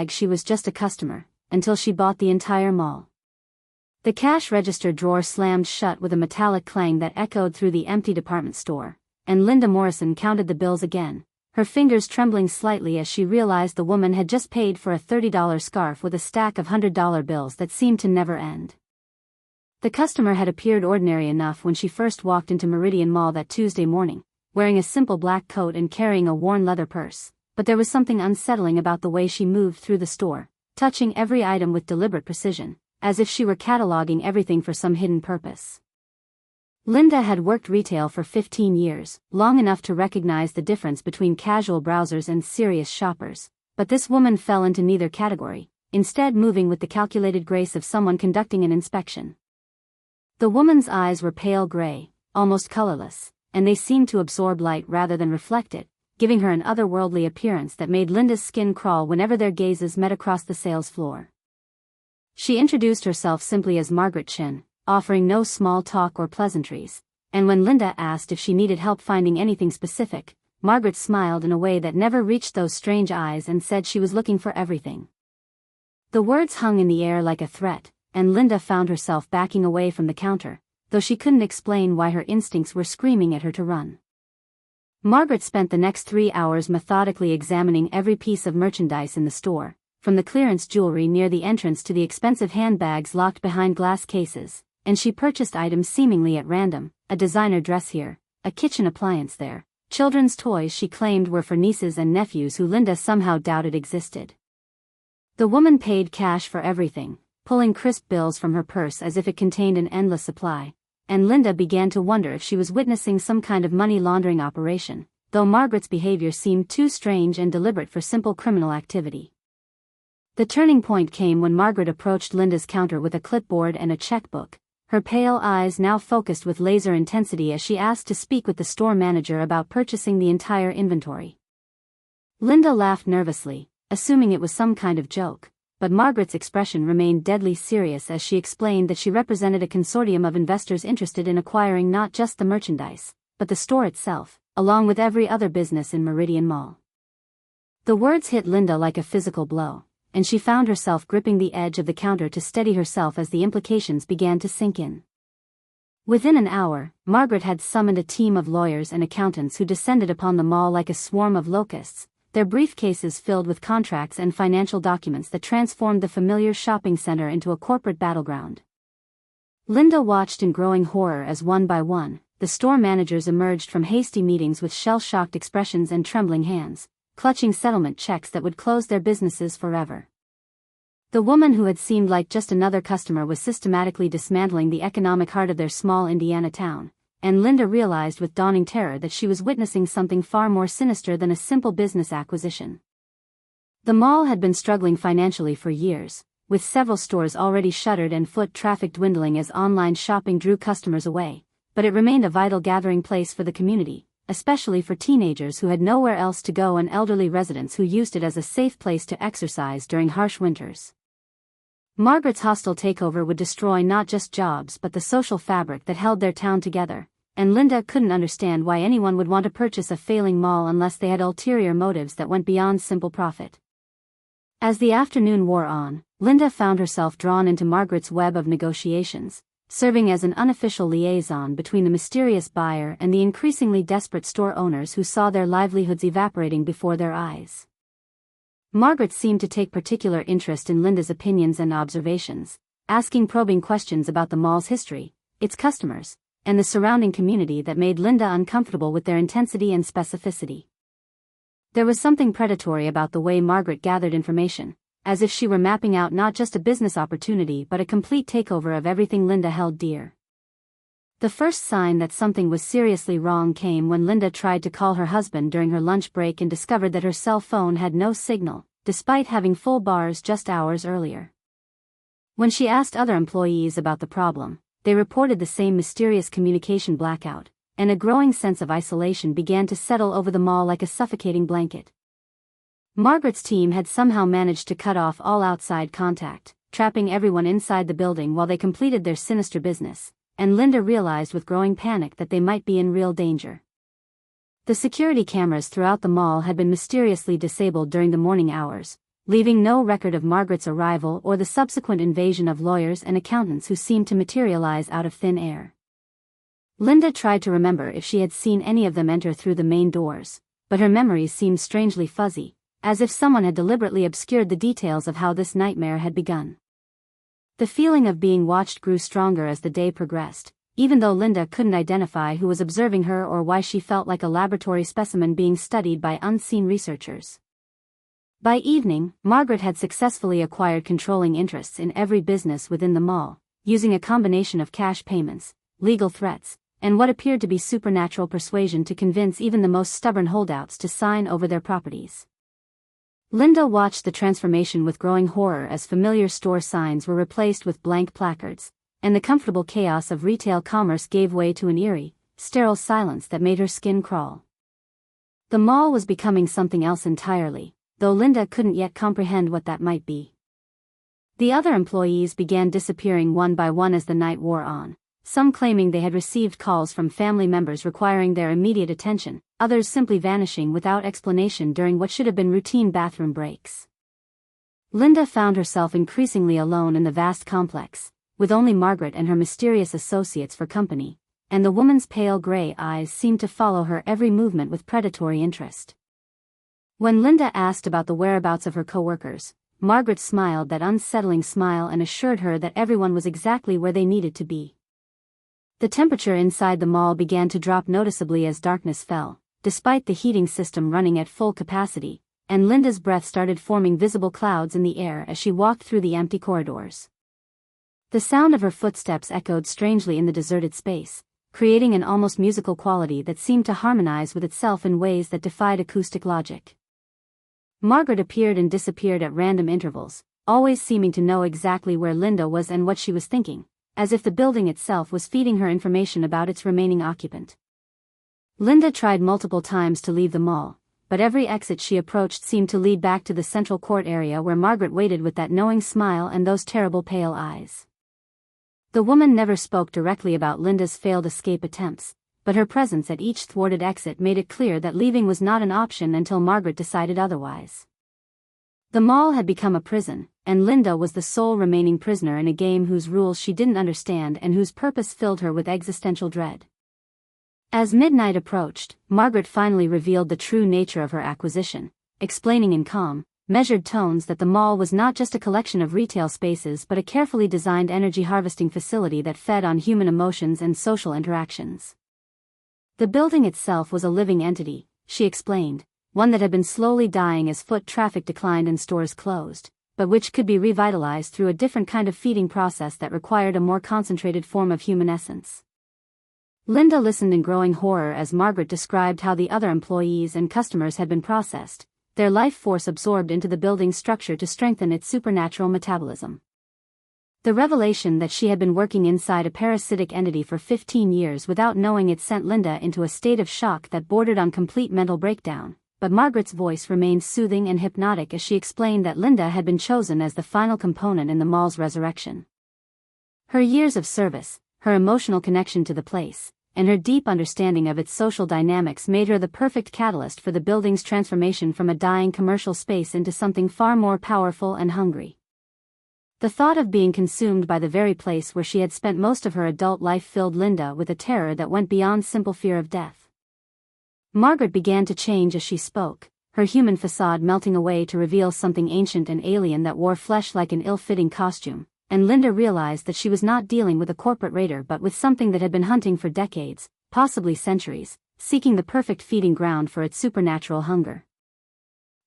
She was just a customer, until she bought the entire mall. The cash register drawer slammed shut with a metallic clang that echoed through the empty department store, and Linda Morrison counted the bills again, her fingers trembling slightly as she realized the woman had just paid for a $30 scarf with a stack of $100 bills that seemed to never end. The customer had appeared ordinary enough when she first walked into Meridian Mall that Tuesday morning, wearing a simple black coat and carrying a worn leather purse, but there was something unsettling about the way she moved through the store, touching every item with deliberate precision, as if she were cataloging everything for some hidden purpose. Linda had worked retail for 15 years, long enough to recognize the difference between casual browsers and serious shoppers, but this woman fell into neither category, instead moving with the calculated grace of someone conducting an inspection. The woman's eyes were pale gray, almost colorless, and they seemed to absorb light rather than reflect it, giving her an otherworldly appearance that made Linda's skin crawl whenever their gazes met across the sales floor. She introduced herself simply as Margaret Chin, offering no small talk or pleasantries, and when Linda asked if she needed help finding anything specific, Margaret smiled in a way that never reached those strange eyes and said she was looking for everything. The words hung in the air like a threat, and Linda found herself backing away from the counter, though she couldn't explain why her instincts were screaming at her to run. Margaret spent the next 3 hours methodically examining every piece of merchandise in the store, from the clearance jewelry near the entrance to the expensive handbags locked behind glass cases, and she purchased items seemingly at random, a designer dress here, a kitchen appliance there, children's toys she claimed were for nieces and nephews who Linda somehow doubted existed. The woman paid cash for everything, pulling crisp bills from her purse as if it contained an endless supply, and Linda began to wonder if she was witnessing some kind of money laundering operation, though Margaret's behavior seemed too strange and deliberate for simple criminal activity. The turning point came when Margaret approached Linda's counter with a clipboard and a checkbook, her pale eyes now focused with laser intensity as she asked to speak with the store manager about purchasing the entire inventory. Linda laughed nervously, assuming it was some kind of joke, but Margaret's expression remained deadly serious as she explained that she represented a consortium of investors interested in acquiring not just the merchandise, but the store itself, along with every other business in Meridian Mall. The words hit Linda like a physical blow, and she found herself gripping the edge of the counter to steady herself as the implications began to sink in. Within an hour, Margaret had summoned a team of lawyers and accountants who descended upon the mall like a swarm of locusts, their briefcases filled with contracts and financial documents that transformed the familiar shopping center into a corporate battleground. Linda watched in growing horror as one by one, the store managers emerged from hasty meetings with shell-shocked expressions and trembling hands, clutching settlement checks that would close their businesses forever. The woman who had seemed like just another customer was systematically dismantling the economic heart of their small Indiana town, and Linda realized with dawning terror that she was witnessing something far more sinister than a simple business acquisition. The mall had been struggling financially for years, with several stores already shuttered and foot traffic dwindling as online shopping drew customers away, but it remained a vital gathering place for the community, especially for teenagers who had nowhere else to go and elderly residents who used it as a safe place to exercise during harsh winters. Margaret's hostile takeover would destroy not just jobs but the social fabric that held their town together, and Linda couldn't understand why anyone would want to purchase a failing mall unless they had ulterior motives that went beyond simple profit. As the afternoon wore on, Linda found herself drawn into Margaret's web of negotiations, serving as an unofficial liaison between the mysterious buyer and the increasingly desperate store owners who saw their livelihoods evaporating before their eyes. Margaret seemed to take particular interest in Linda's opinions and observations, asking probing questions about the mall's history, its customers, and the surrounding community that made Linda uncomfortable with their intensity and specificity. There was something predatory about the way Margaret gathered information, as if she were mapping out not just a business opportunity but a complete takeover of everything Linda held dear. The first sign that something was seriously wrong came when Linda tried to call her husband during her lunch break and discovered that her cell phone had no signal, despite having full bars just hours earlier. When she asked other employees about the problem, they reported the same mysterious communication blackout, and a growing sense of isolation began to settle over the mall like a suffocating blanket. Margaret's team had somehow managed to cut off all outside contact, trapping everyone inside the building while they completed their sinister business, and Linda realized with growing panic that they might be in real danger. The security cameras throughout the mall had been mysteriously disabled during the morning hours, leaving no record of Margaret's arrival or the subsequent invasion of lawyers and accountants who seemed to materialize out of thin air. Linda tried to remember if she had seen any of them enter through the main doors, but her memories seemed strangely fuzzy, as if someone had deliberately obscured the details of how this nightmare had begun. The feeling of being watched grew stronger as the day progressed, even though Linda couldn't identify who was observing her or why she felt like a laboratory specimen being studied by unseen researchers. By evening, Margaret had successfully acquired controlling interests in every business within the mall, using a combination of cash payments, legal threats, and what appeared to be supernatural persuasion to convince even the most stubborn holdouts to sign over their properties. Linda watched the transformation with growing horror as familiar store signs were replaced with blank placards, and the comfortable chaos of retail commerce gave way to an eerie, sterile silence that made her skin crawl. The mall was becoming something else entirely, though Linda couldn't yet comprehend what that might be. The other employees began disappearing one by one as the night wore on, some claiming they had received calls from family members requiring their immediate attention, others simply vanishing without explanation during what should have been routine bathroom breaks. Linda found herself increasingly alone in the vast complex, with only Margaret and her mysterious associates for company, and the woman's pale gray eyes seemed to follow her every movement with predatory interest. When Linda asked about the whereabouts of her coworkers, Margaret smiled that unsettling smile and assured her that everyone was exactly where they needed to be. The temperature inside the mall began to drop noticeably as darkness fell, despite the heating system running at full capacity, and Linda's breath started forming visible clouds in the air as she walked through the empty corridors. The sound of her footsteps echoed strangely in the deserted space, creating an almost musical quality that seemed to harmonize with itself in ways that defied acoustic logic. Margaret appeared and disappeared at random intervals, always seeming to know exactly where Linda was and what she was thinking, as if the building itself was feeding her information about its remaining occupant. Linda tried multiple times to leave the mall, but every exit she approached seemed to lead back to the central court area where Margaret waited with that knowing smile and those terrible pale eyes. The woman never spoke directly about Linda's failed escape attempts, but her presence at each thwarted exit made it clear that leaving was not an option until Margaret decided otherwise. The mall had become a prison, and Linda was the sole remaining prisoner in a game whose rules she didn't understand and whose purpose filled her with existential dread. As midnight approached, Margaret finally revealed the true nature of her acquisition, explaining in calm, measured tones that the mall was not just a collection of retail spaces but a carefully designed energy harvesting facility that fed on human emotions and social interactions. The building itself was a living entity, she explained, one that had been slowly dying as foot traffic declined and stores closed, but which could be revitalized through a different kind of feeding process that required a more concentrated form of human essence. Linda listened in growing horror as Margaret described how the other employees and customers had been processed, their life force absorbed into the building's structure to strengthen its supernatural metabolism. The revelation that she had been working inside a parasitic entity for 15 years without knowing it sent Linda into a state of shock that bordered on complete mental breakdown. But Margaret's voice remained soothing and hypnotic as she explained that Linda had been chosen as the final component in the mall's resurrection. Her years of service, her emotional connection to the place, and her deep understanding of its social dynamics made her the perfect catalyst for the building's transformation from a dying commercial space into something far more powerful and hungry. The thought of being consumed by the very place where she had spent most of her adult life filled Linda with a terror that went beyond simple fear of death. Margaret began to change as she spoke, her human facade melting away to reveal something ancient and alien that wore flesh like an ill-fitting costume, and Linda realized that she was not dealing with a corporate raider but with something that had been hunting for decades, possibly centuries, seeking the perfect feeding ground for its supernatural hunger.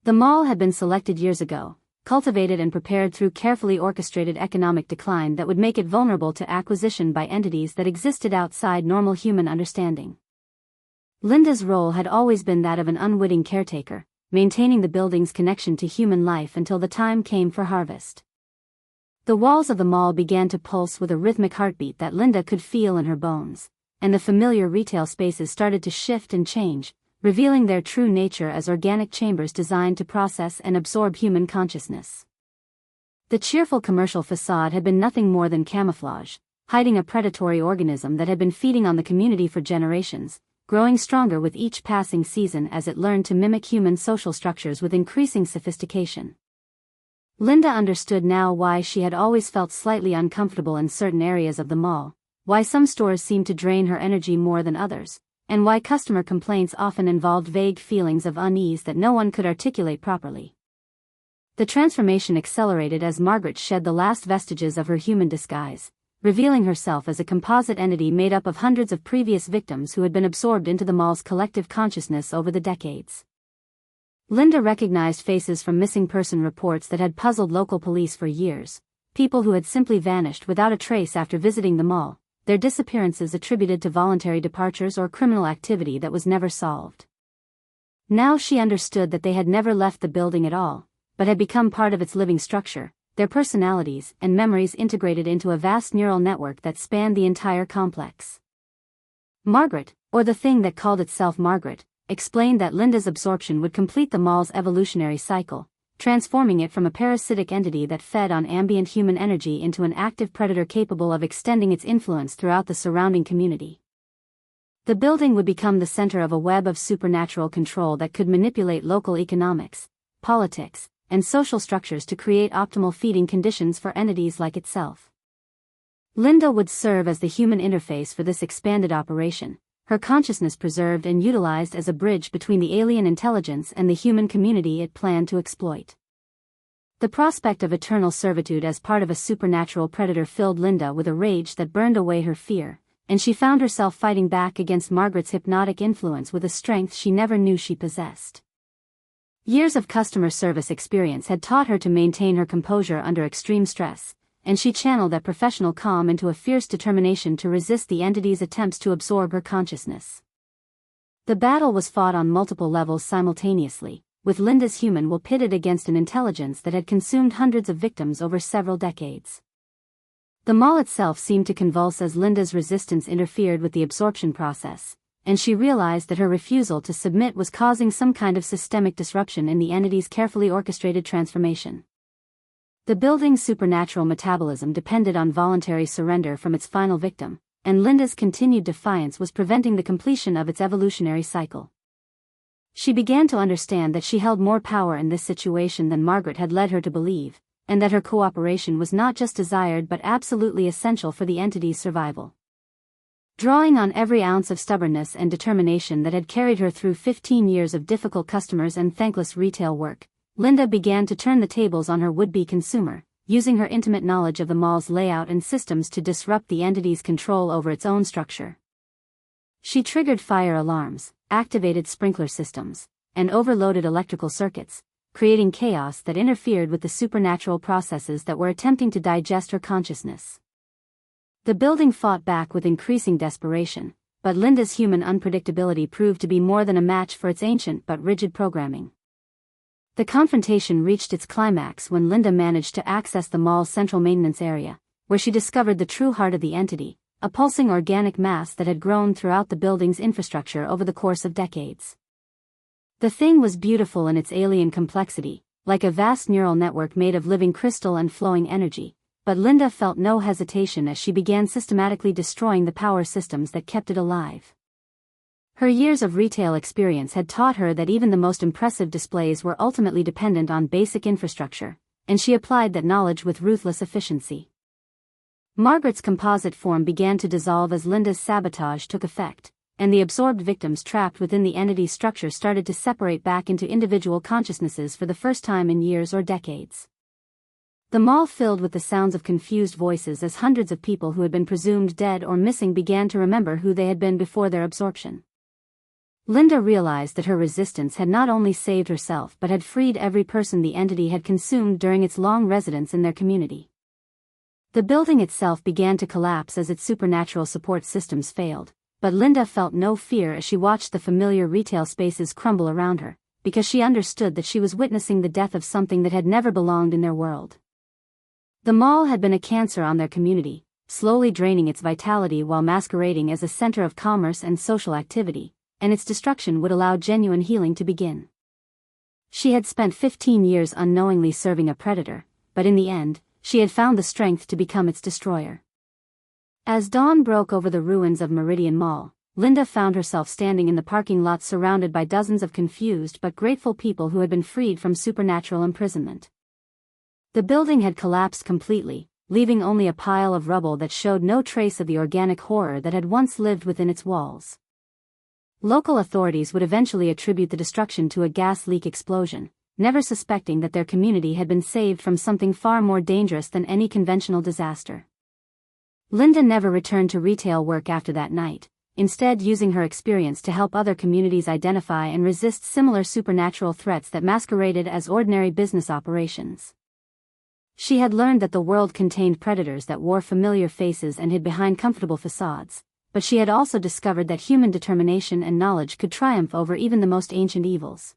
The mall had been selected years ago, cultivated and prepared through carefully orchestrated economic decline that would make it vulnerable to acquisition by entities that existed outside normal human understanding. Linda's role had always been that of an unwitting caretaker, maintaining the building's connection to human life until the time came for harvest. The walls of the mall began to pulse with a rhythmic heartbeat that Linda could feel in her bones, and the familiar retail spaces started to shift and change, revealing their true nature as organic chambers designed to process and absorb human consciousness. The cheerful commercial facade had been nothing more than camouflage, hiding a predatory organism that had been feeding on the community for generations, growing stronger with each passing season as it learned to mimic human social structures with increasing sophistication. Linda understood now why she had always felt slightly uncomfortable in certain areas of the mall, why some stores seemed to drain her energy more than others, and why customer complaints often involved vague feelings of unease that no one could articulate properly. The transformation accelerated as Margaret shed the last vestiges of her human disguise, revealing herself as a composite entity made up of hundreds of previous victims who had been absorbed into the mall's collective consciousness over the decades. Linda recognized faces from missing person reports that had puzzled local police for years, people who had simply vanished without a trace after visiting the mall, their disappearances attributed to voluntary departures or criminal activity that was never solved. Now she understood that they had never left the building at all, but had become part of its living structure, their personalities and memories integrated into a vast neural network that spanned the entire complex. Margaret, or the thing that called itself Margaret, explained that Linda's absorption would complete the mall's evolutionary cycle, transforming it from a parasitic entity that fed on ambient human energy into an active predator capable of extending its influence throughout the surrounding community. The building would become the center of a web of supernatural control that could manipulate local economics, politics, and social structures to create optimal feeding conditions for entities like itself. Linda would serve as the human interface for this expanded operation, her consciousness preserved and utilized as a bridge between the alien intelligence and the human community it planned to exploit. The prospect of eternal servitude as part of a supernatural predator filled Linda with a rage that burned away her fear, and she found herself fighting back against Margaret's hypnotic influence with a strength she never knew she possessed. Years of customer service experience had taught her to maintain her composure under extreme stress, and she channeled that professional calm into a fierce determination to resist the entity's attempts to absorb her consciousness. The battle was fought on multiple levels simultaneously, with Linda's human will pitted against an intelligence that had consumed hundreds of victims over several decades. The mall itself seemed to convulse as Linda's resistance interfered with the absorption process, and she realized that her refusal to submit was causing some kind of systemic disruption in the entity's carefully orchestrated transformation. The building's supernatural metabolism depended on voluntary surrender from its final victim, and Linda's continued defiance was preventing the completion of its evolutionary cycle. She began to understand that she held more power in this situation than Margaret had led her to believe, and that her cooperation was not just desired but absolutely essential for the entity's survival. Drawing on every ounce of stubbornness and determination that had carried her through 15 years of difficult customers and thankless retail work, Linda began to turn the tables on her would-be consumer, using her intimate knowledge of the mall's layout and systems to disrupt the entity's control over its own structure. She triggered fire alarms, activated sprinkler systems, and overloaded electrical circuits, creating chaos that interfered with the supernatural processes that were attempting to digest her consciousness. The building fought back with increasing desperation, but Linda's human unpredictability proved to be more than a match for its ancient but rigid programming. The confrontation reached its climax when Linda managed to access the mall's central maintenance area, where she discovered the true heart of the entity, a pulsing organic mass that had grown throughout the building's infrastructure over the course of decades. The thing was beautiful in its alien complexity, like a vast neural network made of living crystal and flowing energy, but Linda felt no hesitation as she began systematically destroying the power systems that kept it alive. Her years of retail experience had taught her that even the most impressive displays were ultimately dependent on basic infrastructure, and she applied that knowledge with ruthless efficiency. Margaret's composite form began to dissolve as Linda's sabotage took effect, and the absorbed victims trapped within the entity's structure started to separate back into individual consciousnesses for the first time in years or decades. The mall filled with the sounds of confused voices as hundreds of people who had been presumed dead or missing began to remember who they had been before their absorption. Linda realized that her resistance had not only saved herself but had freed every person the entity had consumed during its long residence in their community. The building itself began to collapse as its supernatural support systems failed, but Linda felt no fear as she watched the familiar retail spaces crumble around her, because she understood that she was witnessing the death of something that had never belonged in their world. The mall had been a cancer on their community, slowly draining its vitality while masquerading as a center of commerce and social activity, and its destruction would allow genuine healing to begin. She had spent 15 years unknowingly serving a predator, but in the end, she had found the strength to become its destroyer. As dawn broke over the ruins of Meridian Mall, Linda found herself standing in the parking lot surrounded by dozens of confused but grateful people who had been freed from supernatural imprisonment. The building had collapsed completely, leaving only a pile of rubble that showed no trace of the organic horror that had once lived within its walls. Local authorities would eventually attribute the destruction to a gas leak explosion, never suspecting that their community had been saved from something far more dangerous than any conventional disaster. Linda never returned to retail work after that night, instead using her experience to help other communities identify and resist similar supernatural threats that masqueraded as ordinary business operations. She had learned that the world contained predators that wore familiar faces and hid behind comfortable facades, but she had also discovered that human determination and knowledge could triumph over even the most ancient evils.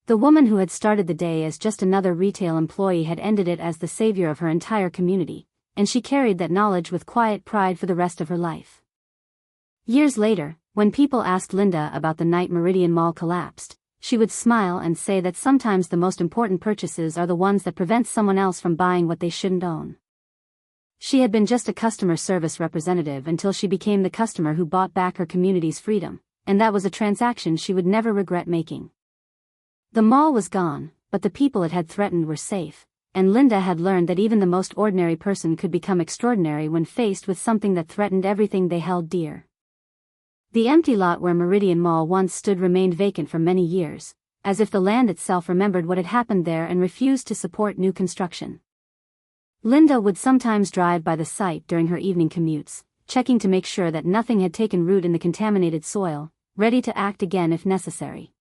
The woman who had started the day as just another retail employee had ended it as the savior of her entire community, and she carried that knowledge with quiet pride for the rest of her life. Years later, when people asked Linda about the night Meridian Mall collapsed, she would smile and say that sometimes the most important purchases are the ones that prevent someone else from buying what they shouldn't own. She had been just a customer service representative until she became the customer who bought back her community's freedom, and that was a transaction she would never regret making. The mall was gone, but the people it had threatened were safe, and Linda had learned that even the most ordinary person could become extraordinary when faced with something that threatened everything they held dear. The empty lot where Meridian Mall once stood remained vacant for many years, as if the land itself remembered what had happened there and refused to support new construction. Linda would sometimes drive by the site during her evening commutes, checking to make sure that nothing had taken root in the contaminated soil, ready to act again if necessary.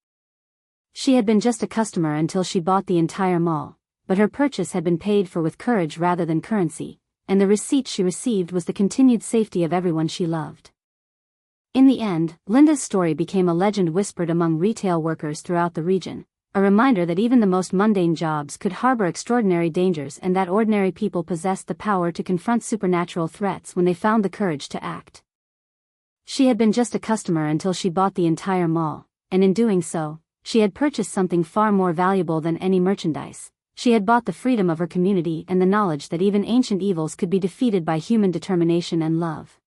She had been just a customer until she bought the entire mall, but her purchase had been paid for with courage rather than currency, and the receipt she received was the continued safety of everyone she loved. In the end, Linda's story became a legend whispered among retail workers throughout the region, a reminder that even the most mundane jobs could harbor extraordinary dangers and that ordinary people possessed the power to confront supernatural threats when they found the courage to act. She had been just a customer until she bought the entire mall, and in doing so, she had purchased something far more valuable than any merchandise. She had bought the freedom of her community and the knowledge that even ancient evils could be defeated by human determination and love.